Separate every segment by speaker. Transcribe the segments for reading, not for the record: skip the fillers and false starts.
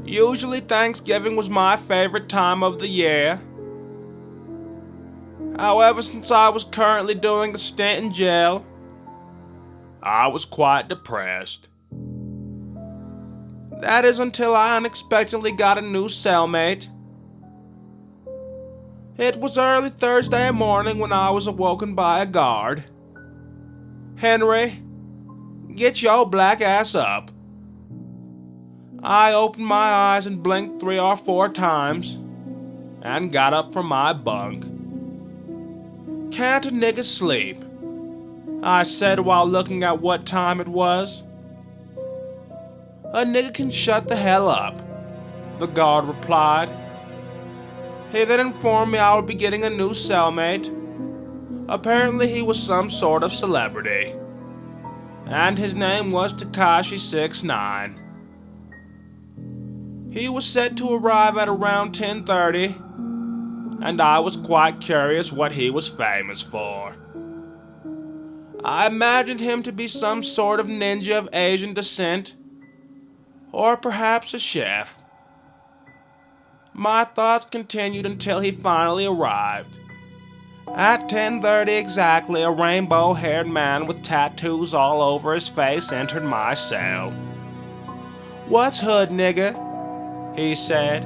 Speaker 1: Usually Thanksgiving was my favorite time of the year. However, since I was currently doing a stint in jail, I was quite depressed. That is until I unexpectedly got a new cellmate. It was early Thursday morning when I was awoken by a guard. "Henry, get your black ass up." I opened my eyes and blinked 3 or 4 times, and got up from my bunk. "Can't a nigga sleep?" I said while looking at what time it was. "A nigga can shut the hell up," the guard replied. He then informed me I would be getting a new cellmate. Apparently he was some sort of celebrity, and his name was Tekashi 69. He was set to arrive at around 10:30, and I was quite curious what he was famous for. I imagined him to be some sort of ninja of Asian descent, or perhaps a chef. My thoughts continued until he finally arrived. At 10:30 exactly, a rainbow-haired man with tattoos all over his face entered my cell. "What's hood, nigga?" he said.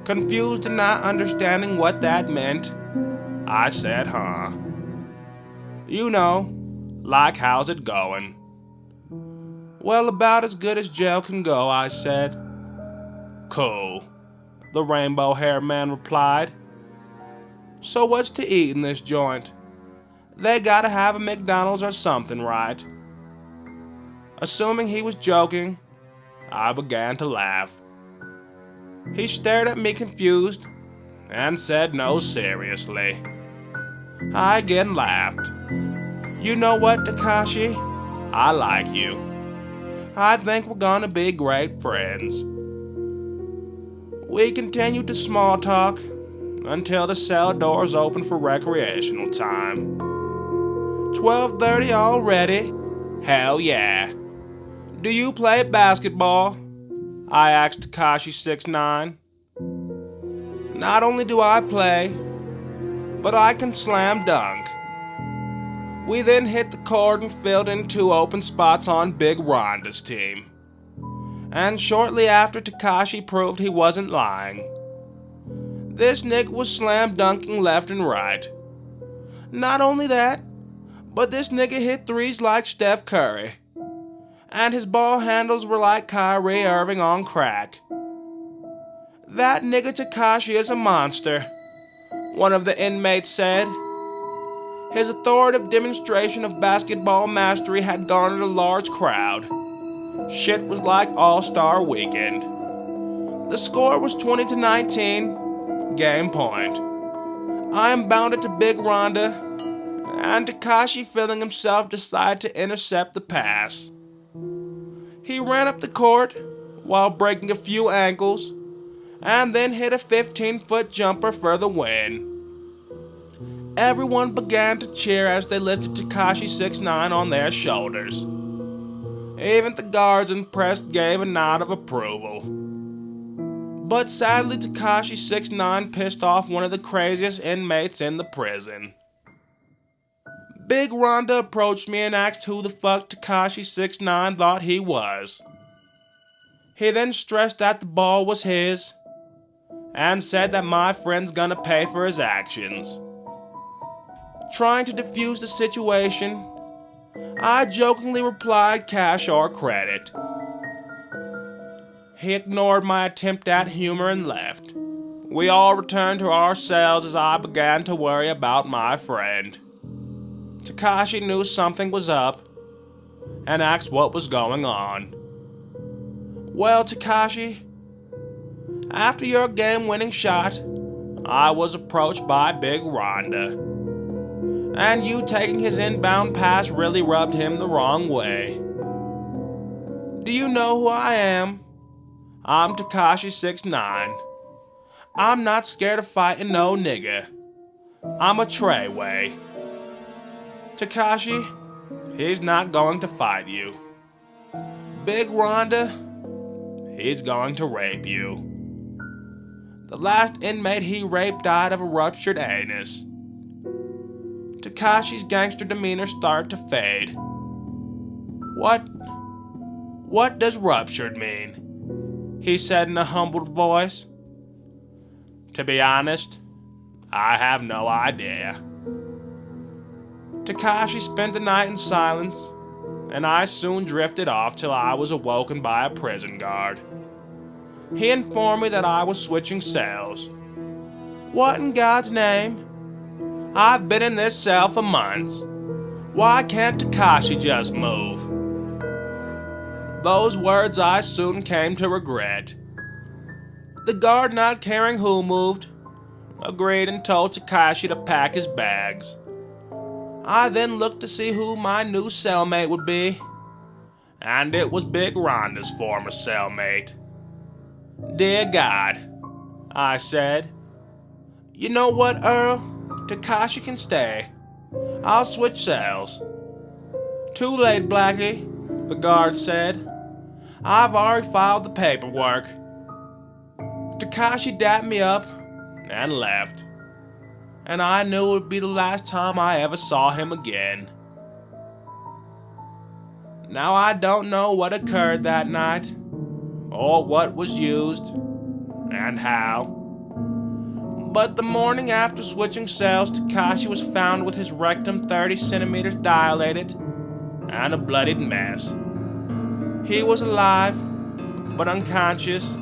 Speaker 1: Confused and not understanding what that meant, I said, "Huh. You know, like how's it going?" "Well, about as good as jail can go," I said. "Cool," the rainbow-haired man replied. "So what's to eat in this joint? They gotta have a McDonald's or something, right?" Assuming he was joking, I began to laugh. He stared at me confused and said no seriously. I again laughed. "You know what, Tekashi? I like you. I think we're gonna be great friends." We continued to small talk until the cell doors opened for recreational time. 12:30 already? Hell yeah. "Do you play basketball?" I asked Tekashi 69. "Not only do I play, but I can slam dunk." We then hit the court and filled in 2 open spots on Big Rhonda's team. And shortly after, Tekashi proved he wasn't lying. This nigga was slam dunking left and right. Not only that, but this nigga hit threes like Steph Curry. And his ball handles were like Kyrie Irving on crack. "That nigga Tekashi is a monster," one of the inmates said. His authoritative demonstration of basketball mastery had garnered a large crowd. Shit was like All-Star Weekend. The score was 20-19, game point. I inbounded to Big Rhonda, and Tekashi, feeling himself, decided to intercept the pass. He ran up the court while breaking a few ankles, and then hit a 15-foot jumper for the win. Everyone began to cheer as they lifted Tekashi 69 on their shoulders. Even the guards impressed gave a nod of approval. But sadly, Tekashi 69 pissed off one of the craziest inmates in the prison. Big Rhonda approached me and asked who the fuck Tekashi 69 thought he was. He then stressed that the ball was his, and said that my friend's gonna pay for his actions. Trying to defuse the situation, I jokingly replied cash or credit. He ignored my attempt at humor and left. We all returned to our cells as I began to worry about my friend. Tekashi knew something was up and asked what was going on. "Well, Tekashi, after your game-winning shot, I was approached by Big Rhonda. And you taking his inbound pass really rubbed him the wrong way. Do you know who I am? I'm Tekashi 69. I'm not scared of fighting no nigga. I'm a Treyway. Tekashi, he's not going to fight you. Big Rhonda, he's going to rape you. The last inmate he raped died of a ruptured anus. Tekashi's gangster demeanor started to fade. What does ruptured mean? He said in a humbled voice. To be honest, I have no idea. Tekashi spent the night in silence, and I soon drifted off till I was awoken by a prison guard. He informed me that I was switching cells. What in God's name? I've been in this cell for months. Why can't Tekashi just move? Those words I soon came to regret. The guard, not caring who moved, agreed and told Tekashi to pack his bags. I then looked to see who my new cellmate would be, and it was Big Rhonda's former cellmate. Dear God, I said. You know what, Earl? Tekashi can stay. I'll switch cells. Too late, Blackie, the guard said. I've already filed the paperwork. Tekashi dapped me up and left, and I knew it would be the last time I ever saw him again. Now I don't know what occurred that night, or what was used, and how. But the morning after switching cells, Tekashi was found with his rectum 30 centimeters dilated and a bloodied mess. He was alive, but unconscious,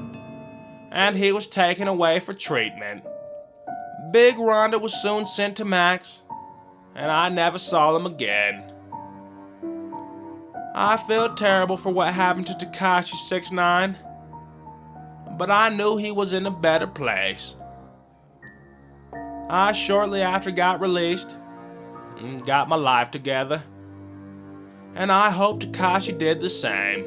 Speaker 1: and he was taken away for treatment. Big Rhonda was soon sent to Max, and I never saw them again. I feel terrible for what happened to Tekashi 6ix9ine, but I knew he was in a better place. I shortly after got released and got my life together, and I hope Tekashi did the same.